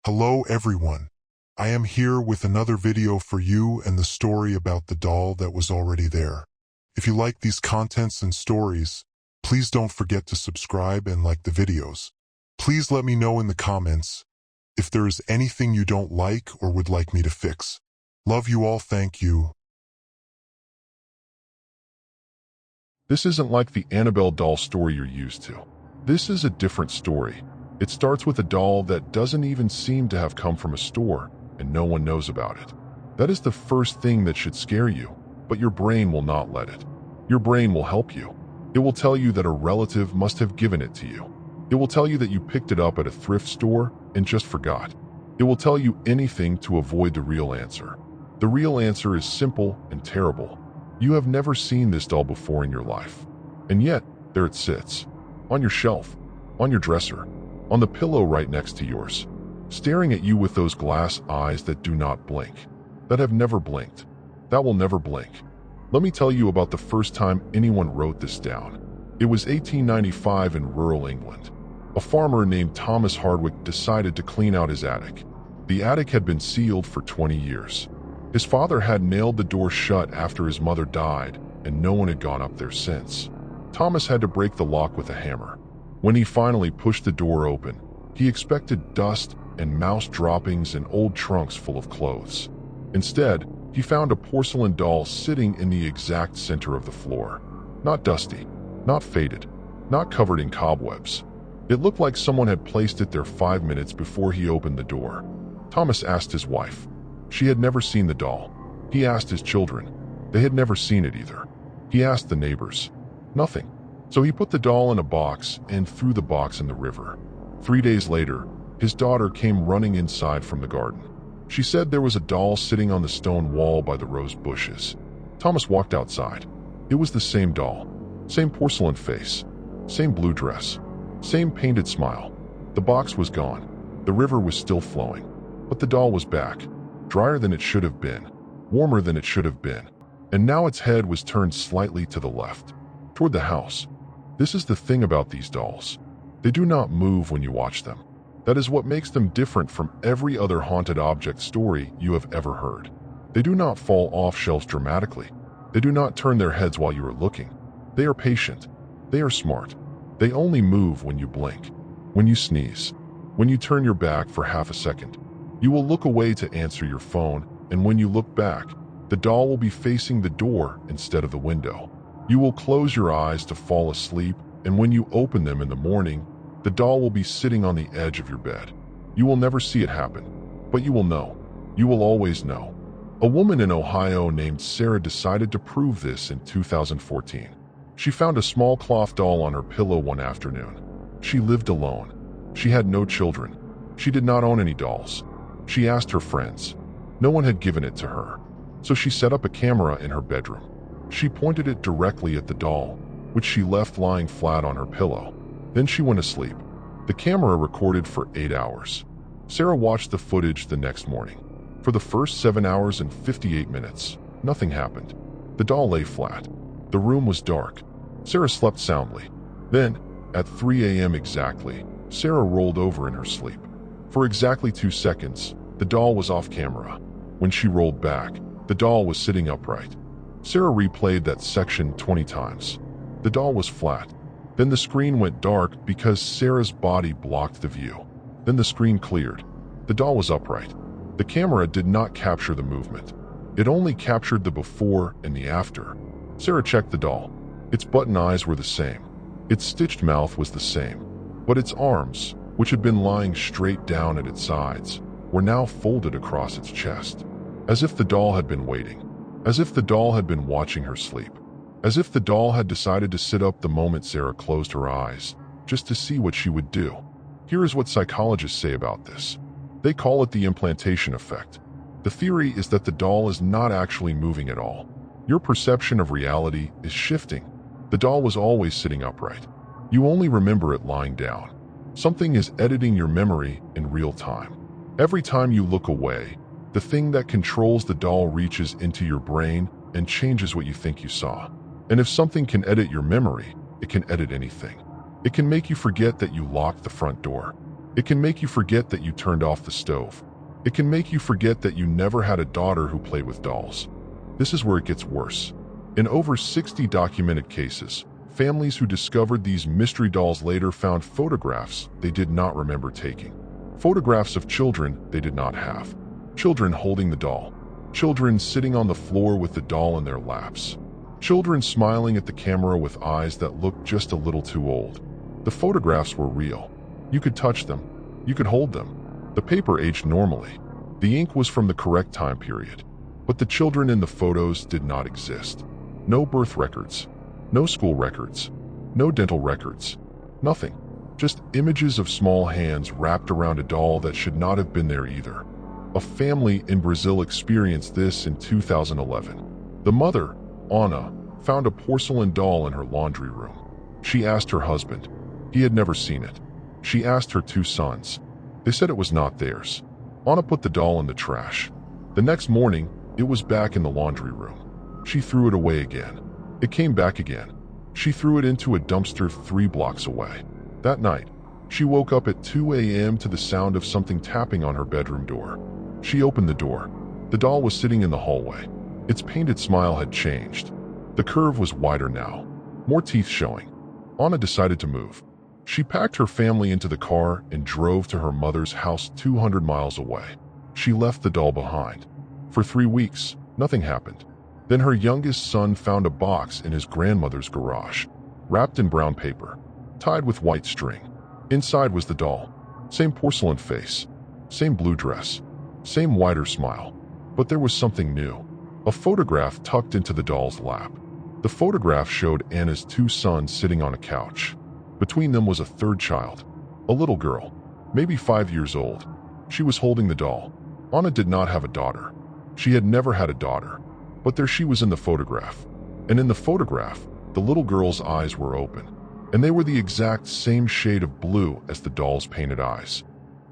Hello everyone. I am here with another video for you and the story about the doll that was already there. If you like these contents and stories, please don't forget to subscribe and like the videos. Please let me know in the comments if there is anything you don't like or would like me to fix. Love you all, thank you. This isn't like the Annabelle doll story you're used to. This is a different story. It starts with a doll that doesn't even seem to have come from a store, and no one knows about it. That is the first thing that should scare you, but your brain will not let it. Your brain will help you. It will tell you that a relative must have given it to you. It will tell you that you picked it up at a thrift store and just forgot. It will tell you anything to avoid the real answer. The real answer is simple and terrible. You have never seen this doll before in your life. And yet, there it sits. On your shelf. On your dresser. On the pillow right next to yours. Staring at you with those glass eyes that do not blink. That have never blinked. That will never blink. Let me tell you about the first time anyone wrote this down. It was 1895 in rural England. A farmer named Thomas Hardwick decided to clean out his attic. The attic had been sealed for 20 years. His father had nailed the door shut after his mother died, and no one had gone up there since. Thomas had to break the lock with a hammer. When he finally pushed the door open, he expected dust and mouse droppings and old trunks full of clothes. Instead, he found a porcelain doll sitting in the exact center of the floor. Not dusty, not faded, not covered in cobwebs. It looked like someone had placed it there 5 minutes before he opened the door. Thomas asked his wife. She had never seen the doll. He asked his children. They had never seen it either. He asked the neighbors. Nothing. So he put the doll in a box and threw the box in the river. 3 days later, his daughter came running inside from the garden. She said there was a doll sitting on the stone wall by the rose bushes. Thomas walked outside. It was the same doll. Same porcelain face. Same blue dress. Same painted smile. The box was gone. The river was still flowing. But the doll was back. Drier than it should have been. Warmer than it should have been. And now its head was turned slightly to the left. Toward the house. This is the thing about these dolls. They do not move when you watch them. That is what makes them different from every other haunted object story you have ever heard. They do not fall off shelves dramatically. They do not turn their heads while you are looking. They are patient. They are smart. They only move when you blink, when you sneeze, when you turn your back for half a second. You will look away to answer your phone, and when you look back, the doll will be facing the door instead of the window. You will close your eyes to fall asleep, and when you open them in the morning, the doll will be sitting on the edge of your bed. You will never see it happen, but you will know. You will always know. A woman in Ohio named Sarah decided to prove this in 2014. She found a small cloth doll on her pillow one afternoon. She lived alone. She had no children. She did not own any dolls. She asked her friends. No one had given it to her. So she set up a camera in her bedroom. She pointed it directly at the doll, which she left lying flat on her pillow. Then she went asleep. The camera recorded for 8 hours. Sarah watched the footage the next morning. For the first 7 hours and 58 minutes, nothing happened. The doll lay flat. The room was dark. Sarah slept soundly. Then, at 3 a.m. exactly, Sarah rolled over in her sleep. For exactly 2 seconds, the doll was off camera. When she rolled back, the doll was sitting upright. Sarah replayed that section 20 times. The doll was flat. Then the screen went dark because Sarah's body blocked the view. Then the screen cleared. The doll was upright. The camera did not capture the movement. It only captured the before and the after. Sarah checked the doll. Its button eyes were the same. Its stitched mouth was the same. But its arms, which had been lying straight down at its sides, were now folded across its chest. As if the doll had been waiting. As if the doll had been watching her sleep. As if the doll had decided to sit up the moment Sarah closed her eyes, just to see what she would do. Here is what psychologists say about this. They call it the implantation effect. The theory is that the doll is not actually moving at all. Your perception of reality is shifting. The doll was always sitting upright. You only remember it lying down. Something is editing your memory in real time. Every time you look away, the thing that controls the doll reaches into your brain and changes what you think you saw. And if something can edit your memory, it can edit anything. It can make you forget that you locked the front door. It can make you forget that you turned off the stove. It can make you forget that you never had a daughter who played with dolls. This is where it gets worse. In over 60 documented cases, families who discovered these mystery dolls later found photographs they did not remember taking. Photographs of children they did not have. Children holding the doll. Children sitting on the floor with the doll in their laps. Children smiling at the camera with eyes that looked just a little too old. The photographs were real. You could touch them. You could hold them. The paper aged normally. The ink was from the correct time period. But the children in the photos did not exist. No birth records. No school records. No dental records. Nothing. Just images of small hands wrapped around a doll that should not have been there either. A family in Brazil experienced this in 2011. The mother, Ana, found a porcelain doll in her laundry room. She asked her husband. He had never seen it. She asked her 2 sons. They said it was not theirs. Ana put the doll in the trash. The next morning, it was back in the laundry room. She threw it away again. It came back again. She threw it into a dumpster 3 blocks away. That night, she woke up at 2 a.m. to the sound of something tapping on her bedroom door. She opened the door. The doll was sitting in the hallway. Its painted smile had changed. The curve was wider now, more teeth showing. Ana decided to move. She packed her family into the car and drove to her mother's house 200 miles away. She left the doll behind. For 3 weeks, nothing happened. Then her youngest son found a box in his grandmother's garage, wrapped in brown paper, tied with white string. Inside was the doll. Same porcelain face, same blue dress, same wider smile. But there was something new. A photograph tucked into the doll's lap. The photograph showed Anna's 2 sons sitting on a couch. Between them was a 3rd child, a little girl, maybe 5 years old. She was holding the doll. Ana did not have a daughter. She had never had a daughter. But there she was in the photograph. And in the photograph, the little girl's eyes were open. And they were the exact same shade of blue as the doll's painted eyes.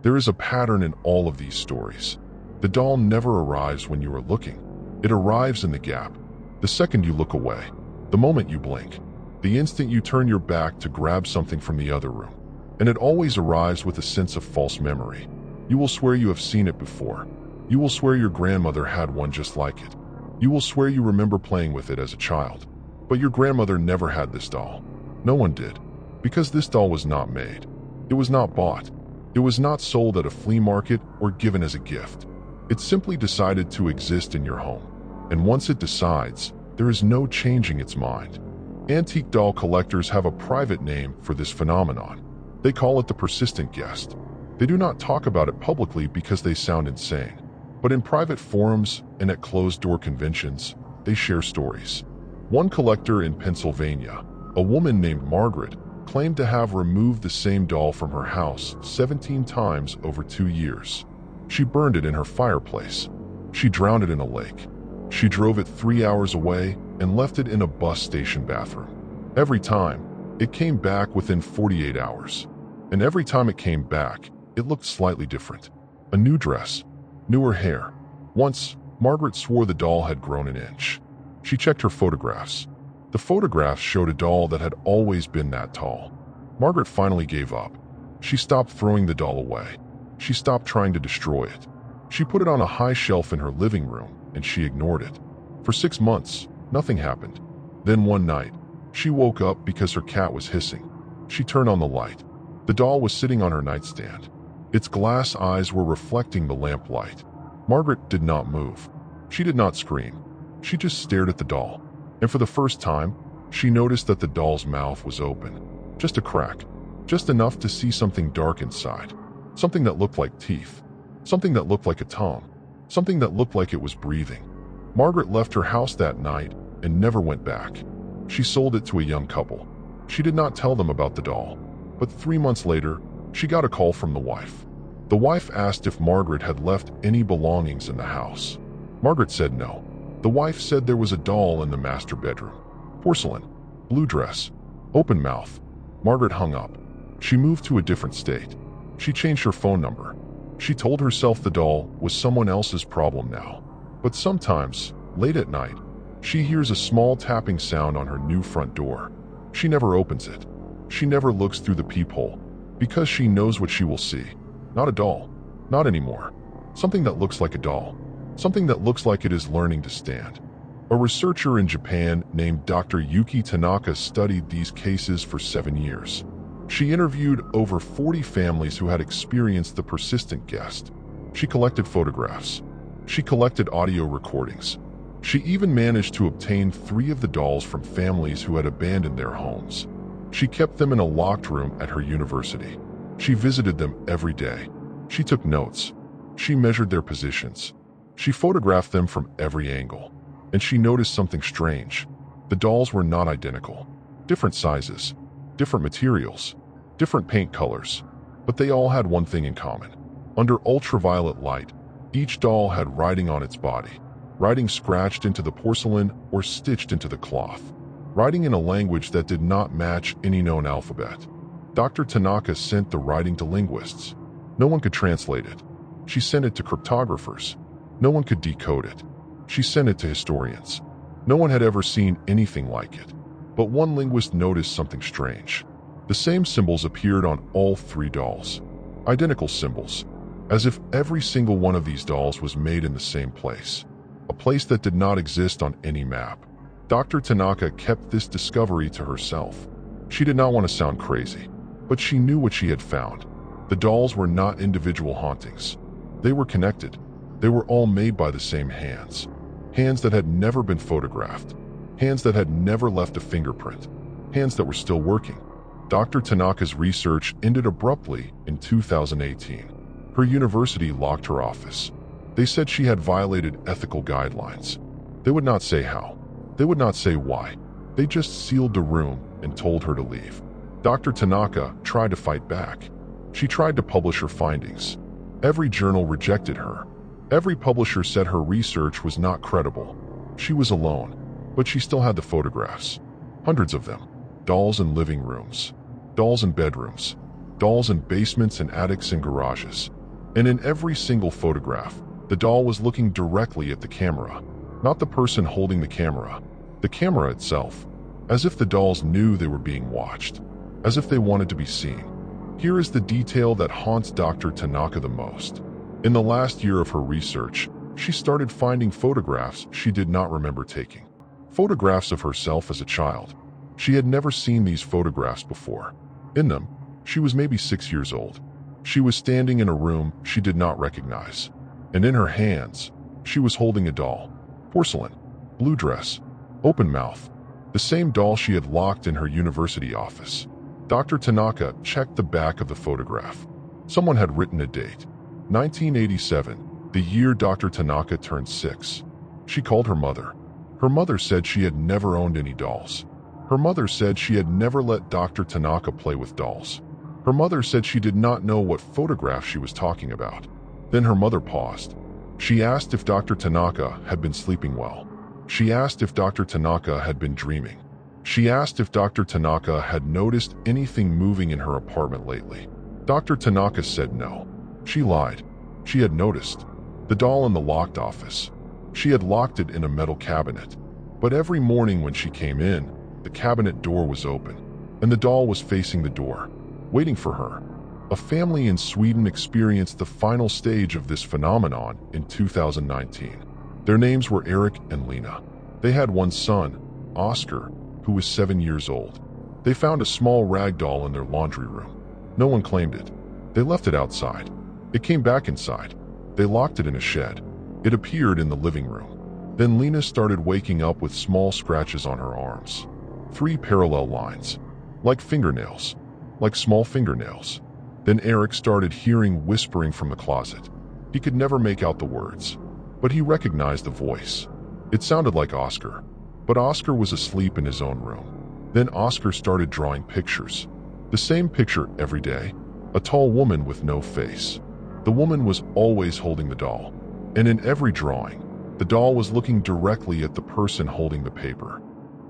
There is a pattern in all of these stories. The doll never arrives when you are looking. It arrives in the gap. The second you look away. The moment you blink. The instant you turn your back to grab something from the other room. And it always arrives with a sense of false memory. You will swear you have seen it before. You will swear your grandmother had one just like it. You will swear you remember playing with it as a child. But your grandmother never had this doll. No one did. Because this doll was not made. It was not bought. It was not sold at a flea market or given as a gift. It simply decided to exist in your home. And once it decides, there is no changing its mind. Antique doll collectors have a private name for this phenomenon. They call it the persistent guest. They do not talk about it publicly because they sound insane. But in private forums and at closed-door conventions, they share stories. One collector in Pennsylvania, a woman named Margaret, claimed to have removed the same doll from her house 17 times over 2 years. She burned it in her fireplace. She drowned it in a lake. She drove it 3 hours away and left it in a bus station bathroom. Every time, it came back within 48 hours. And every time it came back, it looked slightly different. A new dress, newer hair. Once, Margaret swore the doll had grown an inch. She checked her photographs. The photographs showed a doll that had always been that tall. Margaret finally gave up. She stopped throwing the doll away. She stopped trying to destroy it. She put it on a high shelf in her living room, and she ignored it. For 6 months, nothing happened. Then one night, she woke up because her cat was hissing. She turned on the light. The doll was sitting on her nightstand. Its glass eyes were reflecting the lamplight. Margaret did not move. She did not scream. She just stared at the doll. And for the first time, she noticed that the doll's mouth was open. Just a crack. Just enough to see something dark inside. Something that looked like teeth. Something that looked like a tongue. Something that looked like it was breathing. Margaret left her house that night and never went back. She sold it to a young couple. She did not tell them about the doll. But 3 months later, she got a call from the wife. The wife asked if Margaret had left any belongings in the house. Margaret said no. The wife said there was a doll in the master bedroom. Porcelain, blue dress, open mouth. Margaret hung up. She moved to a different state. She changed her phone number. She told herself the doll was someone else's problem now. But sometimes, late at night, she hears a small tapping sound on her new front door. She never opens it. She never looks through the peephole. Because she knows what she will see. Not a doll. Not anymore. Something that looks like a doll. Something that looks like it is learning to stand. A researcher in Japan named Dr. Yuki Tanaka studied these cases for 7 years. She interviewed over 40 families who had experienced the persistent guest. She collected photographs. She collected audio recordings. She even managed to obtain 3 of the dolls from families who had abandoned their homes. She kept them in a locked room at her university. She visited them every day. She took notes. She measured their positions. She photographed them from every angle. And she noticed something strange. The dolls were not identical. Different sizes, different materials, different paint colors. But they all had one thing in common. Under ultraviolet light, each doll had writing on its body. Writing scratched into the porcelain or stitched into the cloth. Writing in a language that did not match any known alphabet. Dr. Tanaka sent the writing to linguists. No one could translate it. She sent it to cryptographers. No one could decode it. She sent it to historians. No one had ever seen anything like it. But one linguist noticed something strange. The same symbols appeared on all 3 dolls. Identical symbols. As if every single one of these dolls was made in the same place. A place that did not exist on any map. Dr. Tanaka kept this discovery to herself. She did not want to sound crazy, but she knew what she had found. The dolls were not individual hauntings. They were connected. They were all made by the same hands. Hands that had never been photographed. Hands that had never left a fingerprint. Hands that were still working. Dr. Tanaka's research ended abruptly in 2018. Her university locked her office. They said she had violated ethical guidelines. They would not say how. They would not say why. They just sealed the room and told her to leave. Dr. Tanaka tried to fight back. She tried to publish her findings. Every journal rejected her. Every publisher said her research was not credible. She was alone, but she still had the photographs. Hundreds of them. Dolls in living rooms. Dolls in bedrooms. Dolls in basements and attics and garages. And in every single photograph, the doll was looking directly at the camera. Not the person holding the camera itself. As if the dolls knew they were being watched. As if they wanted to be seen. Here is the detail that haunts Dr. Tanaka the most. In the last year of her research, she started finding photographs she did not remember taking. Photographs of herself as a child. She had never seen these photographs before. In them, she was maybe 6 years old. She was standing in a room she did not recognize. And in her hands, she was holding a doll. Porcelain. Blue dress. Open mouth. The same doll she had locked in her university office. Dr. Tanaka checked the back of the photograph. Someone had written a date. 1987, the year Dr. Tanaka turned 6. She called her mother. Her mother said she had never owned any dolls. Her mother said she had never let Dr. Tanaka play with dolls. Her mother said she did not know what photograph she was talking about. Then her mother paused. She asked if Dr. Tanaka had been sleeping well. She asked if Dr. Tanaka had been dreaming. She asked if Dr. Tanaka had noticed anything moving in her apartment lately. Dr. Tanaka said no. She lied. She had noticed. The doll in the locked office. She had locked it in a metal cabinet. But every morning when she came in, the cabinet door was open, and the doll was facing the door, waiting for her. A family in Sweden experienced the final stage of this phenomenon in 2019. Their names were Eric and Lena. They had one son, Oscar, who was 7 years old. They found a small rag doll in their laundry room. No one claimed it. They left it outside. It came back inside. They locked it in a shed. It appeared in the living room. Then Lena started waking up with small scratches on her arms. 3 parallel lines. Like fingernails. Like small fingernails. Then Eric started hearing whispering from the closet. He could never make out the words, but he recognized the voice. It sounded like Oscar, but Oscar was asleep in his own room. Then Oscar started drawing pictures. The same picture every day. A tall woman with no face. The woman was always holding the doll, and in every drawing, the doll was looking directly at the person holding the paper.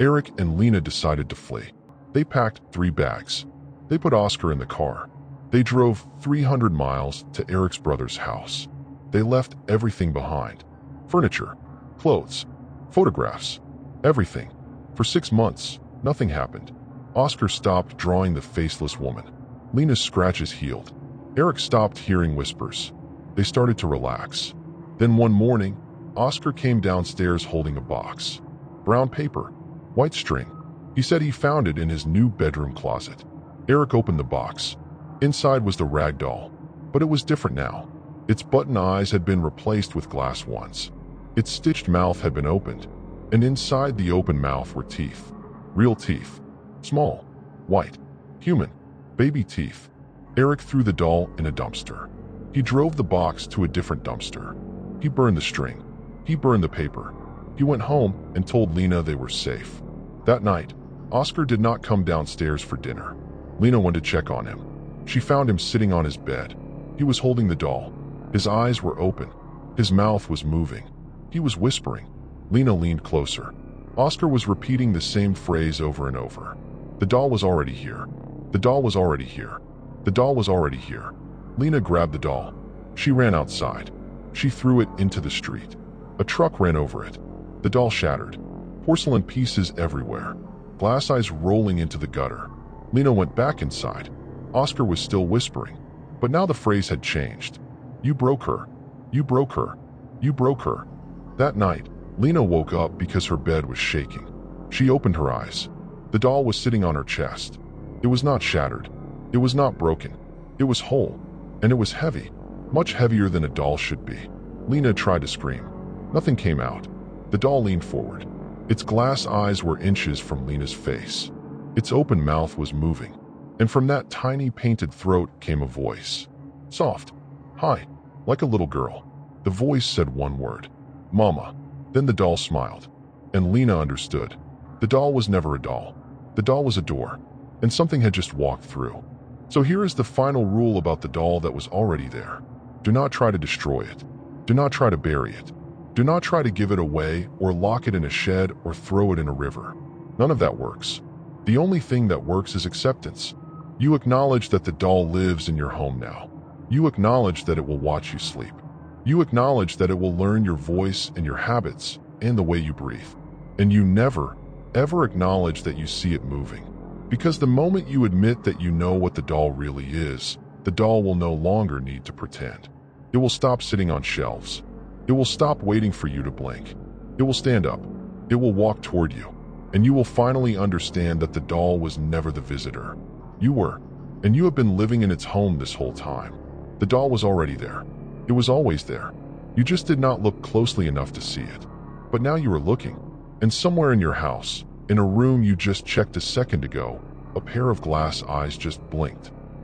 Eric and Lena decided to flee. They packed 3 bags. They put Oscar in the car. They drove 300 miles to Eric's brother's house. They left everything behind. Furniture, clothes, photographs, everything. For 6 months, nothing happened. Oscar stopped drawing the faceless woman. Lena's scratches healed. Eric stopped hearing whispers. They started to relax. Then one morning, Oscar came downstairs holding a box. Brown paper, white string. He said he found it in his new bedroom closet. Eric opened the box. Inside was the rag doll, but it was different now. Its button eyes had been replaced with glass ones. Its stitched mouth had been opened, and inside the open mouth were teeth. Real teeth. Small, white, human, baby teeth. Eric threw the doll in a dumpster. He drove the box to a different dumpster. He burned the string. He burned the paper. He went home and told Lena they were safe. That night, Oscar did not come downstairs for dinner. Lena went to check on him. She found him sitting on his bed. He was holding the doll. His eyes were open. His mouth was moving. He was whispering. Lena leaned closer. Oscar was repeating the same phrase over and over. The doll was already here. The doll was already here. The doll was already here. Lena grabbed the doll. She ran outside. She threw it into the street. A truck ran over it. The doll shattered. Porcelain pieces everywhere. Glass eyes rolling into the gutter. Lena went back inside. Oscar was still whispering, but now the phrase had changed. You broke her. You broke her. You broke her. That night, Lena woke up because her bed was shaking. She opened her eyes. The doll was sitting on her chest. It was not shattered. It was not broken. It was whole. And it was heavy. Much heavier than a doll should be. Lena tried to scream. Nothing came out. The doll leaned forward. Its glass eyes were inches from Lena's face. Its open mouth was moving. And from that tiny painted throat came a voice. Soft. High. Like a little girl. The voice said one word. Mama. Then the doll smiled. And Lena understood. The doll was never a doll. The doll was a door. And something had just walked through. So here is the final rule about the doll that was already there. Do not try to destroy it. Do not try to bury it. Do not try to give it away or lock it in a shed or throw it in a river. None of that works. The only thing that works is acceptance. You acknowledge that the doll lives in your home now. You acknowledge that it will watch you sleep. You acknowledge that it will learn your voice and your habits and the way you breathe. And you never, ever acknowledge that you see it moving. Because the moment you admit that you know what the doll really is, the doll will no longer need to pretend. It will stop sitting on shelves. It will stop waiting for you to blink. It will stand up. It will walk toward you. And you will finally understand that the doll was never the visitor. You were. And you have been living in its home this whole time. The doll was already there. It was always there. You just did not look closely enough to see it. But now you are looking. And somewhere in your house, in a room you just checked a second ago, a pair of glass eyes just blinked.